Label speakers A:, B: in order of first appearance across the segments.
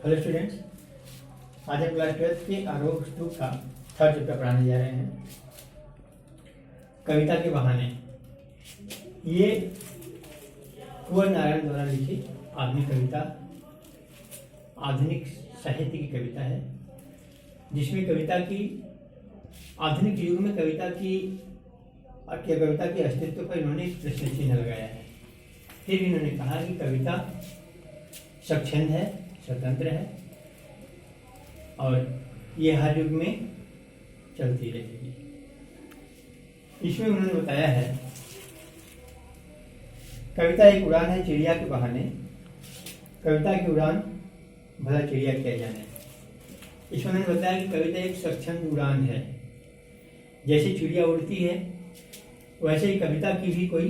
A: Hello students, आज हम class 12 के आरोह टू का थर्ड चैप्टर पढ़ाने जा रहे हैं, कविता के बहाने। ये कुंवर नारायण द्वारा लिखी आधुनिक कविता, आधुनिक साहित्य की कविता है, जिसमें कविता की आधुनिक युग में कविता के अस्तित्व पर इन्होंने एक प्रश्न चिन्ह लगाया है। फिर इन्होंने कहा कि कविता स्वच्छंद है, स्वतंत्र है और ये हर युग में चलती रहेगी। इसमें उन्होंने बताया है, कविता एक उड़ान है चिड़िया के बहाने, कविता की उड़ान भला चिड़िया क्या जाने। इसमें उन्होंने बताया कि कविता एक स्वच्छंद उड़ान है, जैसे चिड़िया उड़ती है वैसे ही कविता की भी कोई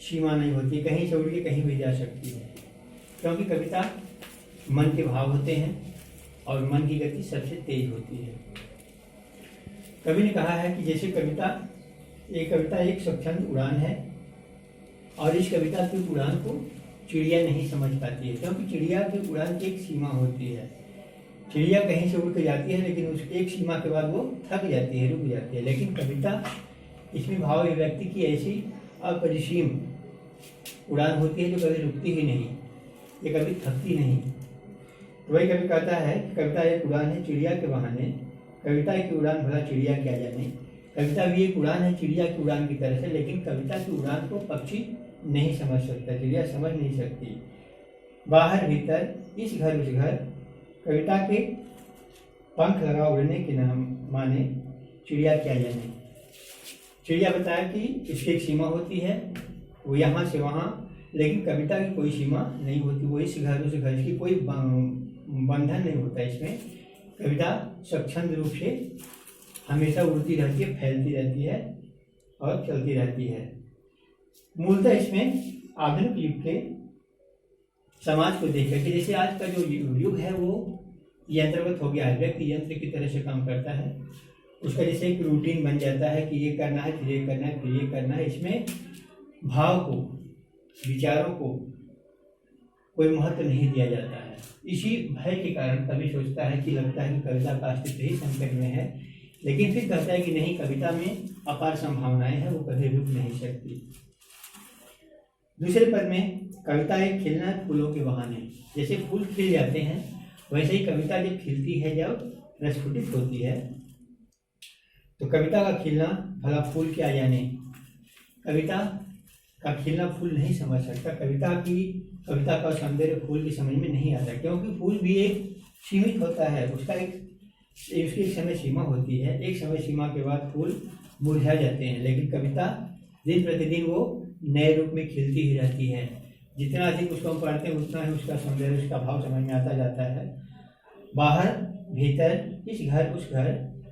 A: सीमा नहीं होती, कहीं से उड़ के कहीं भी जा सकती है, क्योंकि कविता मन के भाव होते हैं और मन की गति सबसे तेज होती है। कवि ने कहा है कि जैसे कविता एक स्वच्छंद उड़ान है और इस कविता की उड़ान को चिड़िया नहीं समझ पाती है, क्योंकि चिड़िया की उड़ान की एक सीमा होती है। चिड़िया कहीं से उड़ के जाती है लेकिन उस एक सीमा के बाद वो थक जाती है, रुक जाती है, लेकिन कविता इसमें भाव अभिव्यक्ति की ऐसी अपरिसीम उड़ान होती है जो कभी रुकती ही नहीं, ये कभी थकती नहीं। तो वही कवि कहता है कि कविता एक उड़ान है चिड़िया के बहाने, कविता की उड़ान भला चिड़िया क्या जाने। कविता भी एक उड़ान है चिड़िया की उड़ान की तरह से, लेकिन कविता की उड़ान को पक्षी नहीं समझ सकता, चिड़िया समझ नहीं सकती। बाहर भीतर इस घर उस घर, कविता के पंख लगा उड़ने के नाम माने, चिड़िया क्या जाने। चिड़िया बताया कि इसकी एक सीमा होती है, वो यहाँ से वहाँ, लेकिन कविता की कोई सीमा नहीं होती, वो इस घर उस घर की कोई बंधन नहीं होता। इसमें कविता स्वच्छंद रूप से हमेशा उड़ती रहती है, फैलती रहती है और चलती रहती है। मूलतः इसमें आधुनिक युग के समाज को देख करके, जैसे आज का जो युग है वो यंत्रवत हो गया है, व्यक्ति यंत्र की तरह से काम करता है, उसका जैसे एक रूटीन बन जाता है कि ये करना है, फिर ये करना है, फिर ये करना है। इसमें भाव को, विचारों को कोई महत्व नहीं दिया जाता है। इसी भय के कारण कवि सोचता है कि लगता है कि कविता का अस्तित्व ही संकट में है, लेकिन फिर कहता है कि नहीं, कविता में अपार संभावनाएं हैं, वो कभी रुक नहीं सकती। दूसरे पद में कविता एक खिलना है फूलों के बहाने, जैसे फूल खिल जाते हैं वैसे ही कविता जब खिलती है, जब प्रस्फुटित होती है, तो कविता का खिलना भला फूल क्या जाने। कविता का खिलना फूल नहीं समझ सकता, कविता का सौंदर्य फूल की समझ में नहीं आता, क्योंकि फूल भी एक सीमित होता है, उसकी एक समय सीमा होती है। एक समय सीमा के बाद फूल मुरझा जाते हैं, लेकिन कविता दिन प्रतिदिन वो नए रूप में खिलती ही रहती है। जितना अधिक उसको हम पढ़ते हैं उतना ही उसका सौंदर्य, उसका भाव समझ में आता जाता है। बाहर भीतर इस घर उस घर,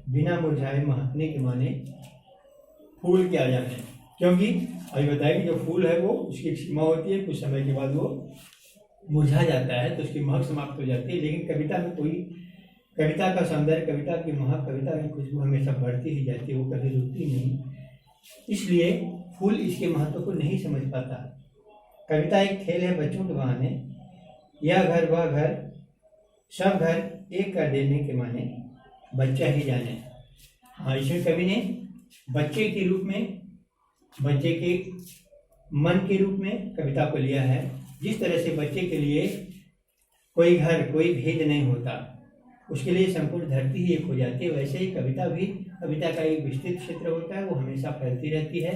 A: बिना मुरझाए महकने के माने, फूल क्या जाने। क्योंकि अभी बताया कि जो फूल है वो उसकी एक सीमा होती है, कुछ समय के बाद वो मुरझा जाता है तो उसकी महक समाप्त हो जाती है, लेकिन कविता में कविता का सौंदर्य, कविता की महक, कविता की खुशबू हमेशा बढ़ती ही जाती है, वो कभी रुकती नहीं। इसलिए फूल इसके महत्व को नहीं समझ पाता। कविता एक खेल है बच्चों के बहाने, यह घर वह घर, सब घर एक कर देने के माने, बच्चा ही जाने। हाँ, इसमें कवि ने बच्चे के रूप में, बच्चे के मन के रूप में कविता को लिया है। जिस तरह से बच्चे के लिए कोई घर, कोई भेद नहीं होता, उसके लिए संपूर्ण धरती ही एक हो जाती है, वैसे ही कविता भी, कविता का एक विस्तृत क्षेत्र होता है, वो हमेशा फैलती रहती है।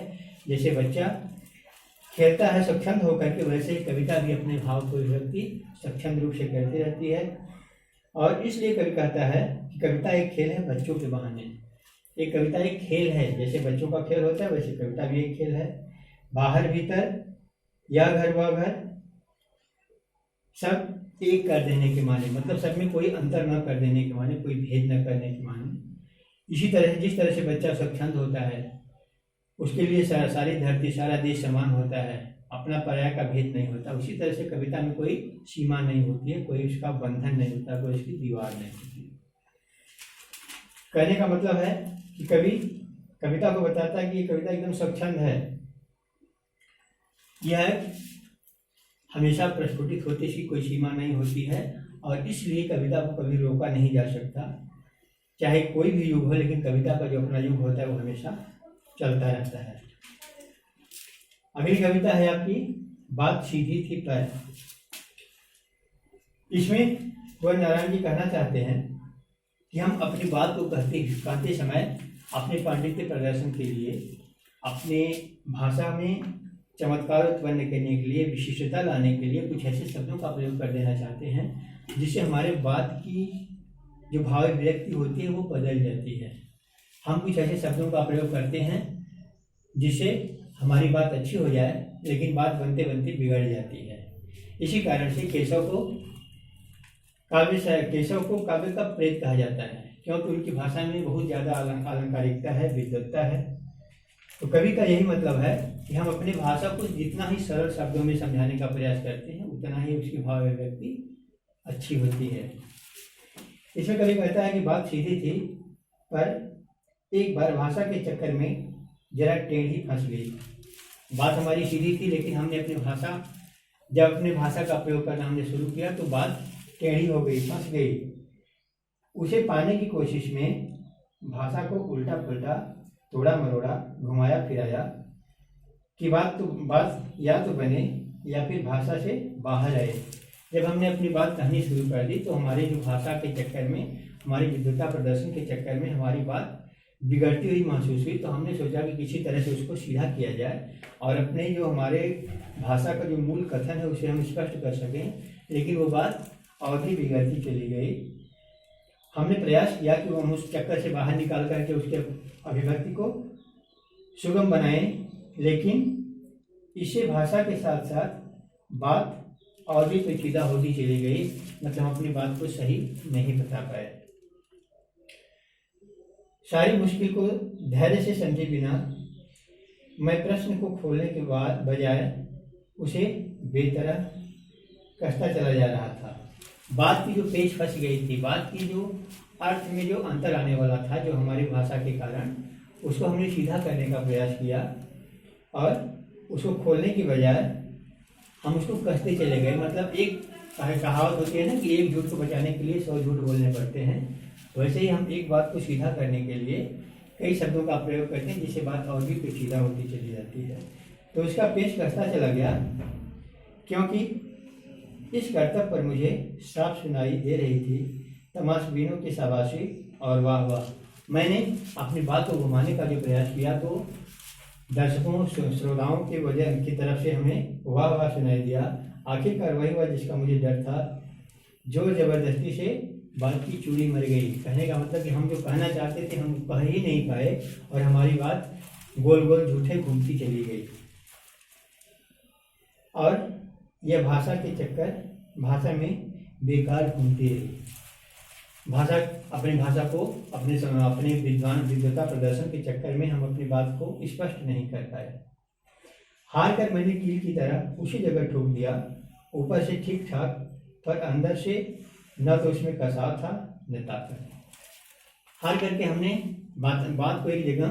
A: जैसे बच्चा खेलता है स्वच्छंद होकर के, वैसे ही कविता भी अपने भाव को व्यक्ति स्वच्छंद रूप से करती रहती है। और इसलिए कवि कहता है कि कविता एक खेल है बच्चों के बहाने। एक कविता एक खेल है, जैसे बच्चों का खेल होता है वैसे कविता भी एक खेल है। बाहर भीतर, यह घर वह घर, सब एक कर देने के माने, मतलब सब में कोई अंतर न कर देने के माने, कोई भेद न करने के माने। इसी तरह जिस तरह से बच्चा स्वच्छंद होता है, उसके लिए सारी धरती, सारा देश समान होता है, अपना पराया का भेद नहीं होता, उसी तरह से कविता में कोई सीमा नहीं होती है, कोई उसका बंधन नहीं होता, कोई उसकी दीवार नहीं होती। कहने का मतलब है कि कवि कविता को बताता है कि ये कविता एकदम स्वच्छंद है, यह हमेशा प्रस्फुटित होती, इसकी कोई सीमा नहीं होती है और इसलिए कविता को कभी रोका नहीं जा सकता। चाहे कोई भी युग हो, लेकिन कविता का जो अपना युग होता है वो हमेशा चलता रहता है। अगली कविता है आपकी बात सीधी थी पर। इसमें कुंवर नारायण जी कहना चाहते हैं कि हम अपनी बात को कहते समय अपने पांडित्य प्रदर्शन के लिए, अपने भाषा में चमत्कार उत्पन्न करने के लिए, विशिष्टता लाने के लिए कुछ ऐसे शब्दों का प्रयोग कर देना चाहते हैं जिससे हमारे बात की जो भाव व्यक्ति होती है वो बदल जाती है। हम कुछ ऐसे शब्दों का प्रयोग करते हैं जिससे हमारी बात अच्छी हो जाए, लेकिन बात बनते बनते बिगड़ जाती है। इसी कारण से केशव को काव्य का प्रेत कहा जाता है, क्योंकि उनकी भाषा में बहुत ज़्यादा अलंकारिकता है, विद्वत्ता है। तो कवि का यही मतलब है कि हम अपनी भाषा को जितना ही सरल शब्दों में समझाने का प्रयास करते हैं उतना ही उसकी भाव अभिव्यक्ति अच्छी होती है। इसमें कवि कहता है कि बात सीधी थी पर एक बार भाषा के चक्कर में जरा टेढ़ी फंस गई। बात हमारी सीधी थी, लेकिन हमने जब अपनी भाषा का प्रयोग करना हमने शुरू किया तो बात टेढ़ी हो गई, फंस गई। उसे पाने की कोशिश में भाषा को उल्टा पुल्टा, तोड़ा मरोड़ा, घुमाया फिराया कि बात या तो बने या फिर भाषा से बाहर आए। जब हमने अपनी बात कहनी शुरू कर दी तो हमारी जो भाषा के चक्कर में, हमारी विद्वता प्रदर्शन के चक्कर में हमारी बात बिगड़ती हुई महसूस हुई। तो हमने सोचा कि किसी तरह से उसको सीधा किया जाए और अपने जो हमारे भाषा का जो मूल कथन है उसे हम स्पष्ट कर सकें, लेकिन वो बात और भी बिगड़ती चली गई। हमने प्रयास किया कि हम उस चक्कर से बाहर निकाल करके उसके अभिव्यक्ति को सुगम बनाएं, लेकिन इससे भाषा के साथ साथ बात और भी पेचीदा होती चली गई। मतलब हम अपनी बात को सही नहीं बता पाए। सारी मुश्किल को धैर्य से समझे बिना मैं प्रश्न को खोलने के बाद बजाय उसे बेतरह कसता चला जा रहा था। बात की जो पेच फंस गई थी, बात की जो अर्थ में जो अंतर आने वाला था, जो हमारी भाषा के कारण, उसको हमने सीधा करने का प्रयास किया और उसको खोलने की बजाय हम उसको कसते चले गए। मतलब एक कहावत होती है ना कि एक झूठ को बचाने के लिए 100 झूठ बोलने पड़ते हैं, वैसे ही हम एक बात को सीधा करने के लिए कई शब्दों का प्रयोग करते हैं जिससे बात और भी पेचीदा होती चली जाती है। तो इसका पेच कसता चला गया, क्योंकि इस कर्तव्य पर मुझे साफ सुनाई दे रही थी तमाशबीनों की शाबाशी और वाह वाह। मैंने अपनी बात को घुमाने का जो प्रयास किया तो दर्शकों श्रोताओं के वजह की तरफ से हमें वाह वाह सुनाई दिया। आखिरकार वही हुआ जिसका मुझे डर था, जो जबरदस्ती से बात की चूड़ी मर गई। कहने का मतलब कि हम जो कहना चाहते थे हम कह ही नहीं पाए और हमारी बात गोल गोल झूठे घूमती चली गई। और यह भाषा के चक्कर भाषा में बेकार घूमती रही। अपनी भाषा को अपने विद्वता प्रदर्शन के चक्कर में हम अपनी बात को स्पष्ट नहीं कर पाए। हार कर मैंने कील की तरह उसी जगह ठोक दिया। ऊपर से ठीक ठाक, पर अंदर से न तो उसमें कसाव था न ताकत। हार करके हमने बात को एक जगह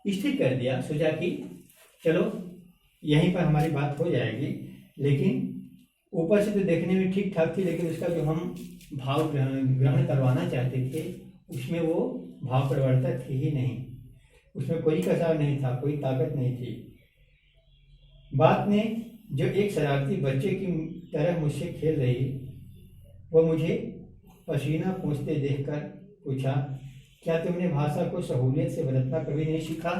A: स्थिर कर दिया। सोचा कि चलो यहीं पर हमारी बात हो जाएगी, लेकिन ऊपर से तो देखने में ठीक ठाक थी, लेकिन उसका जो हम भाव ग्रहण करवाना चाहते थे उसमें वो भाव प्रवर्तक थे ही नहीं। उसमें कोई कसाव नहीं था, कोई ताकत नहीं थी। बात ने जो एक शरारती बच्चे की तरह मुझसे खेल रही, वो मुझे पसीना पोंछते देखकर पूछा, क्या तुमने भाषा को सहूलियत से बरतना कभी नहीं सीखा?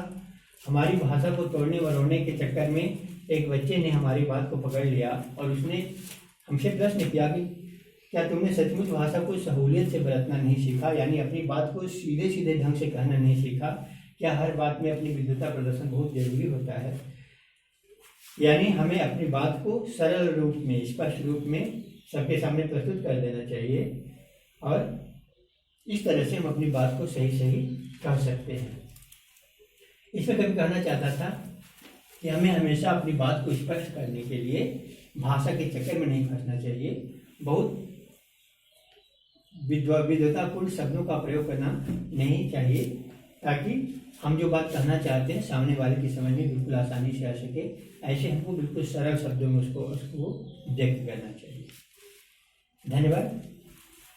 A: हमारी भाषा को तोड़ने मरोड़ने के चक्कर में एक बच्चे ने हमारी बात को पकड़ लिया और उसने हमसे प्रश्न किया कि क्या तुमने सचमुच भाषा को सहूलियत से बरतना नहीं सीखा, यानी अपनी बात को सीधे सीधे ढंग से कहना नहीं सीखा? क्या हर बात में अपनी विद्वता प्रदर्शन बहुत जरूरी होता है? यानी हमें अपनी बात को सरल रूप में, स्पष्ट रूप में सबके सामने प्रस्तुत कर देना चाहिए और इस तरह से हम अपनी बात को सही सही कह सकते हैं। इसमें कभी कहना चाहता था कि हमें हमेशा अपनी बात को स्पष्ट करने के लिए भाषा के चक्कर में नहीं फंसना चाहिए। बहुत विद्वतापूर्ण शब्दों का प्रयोग करना नहीं चाहिए, ताकि हम जो बात कहना चाहते हैं सामने वाले की समझ में बिल्कुल आसानी से आ सके। ऐसे हमको बिल्कुल सरल शब्दों में उसको व्यक्त करना चाहिए। धन्यवाद।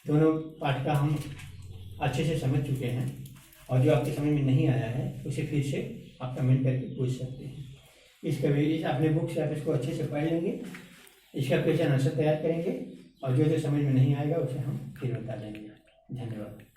A: दोनों पाठ का हम अच्छे से समझ चुके हैं, और जो आपके समझ में नहीं आया है उसे फिर से आप कमेंट करके पूछ सकते हैं। इस अपने बुक से आप इसको अच्छे से पढ़ लेंगे, इसका क्वेश्चन आंसर तैयार करेंगे, और जो समझ में नहीं आएगा उसे हम फिर बता देंगे। धन्यवाद।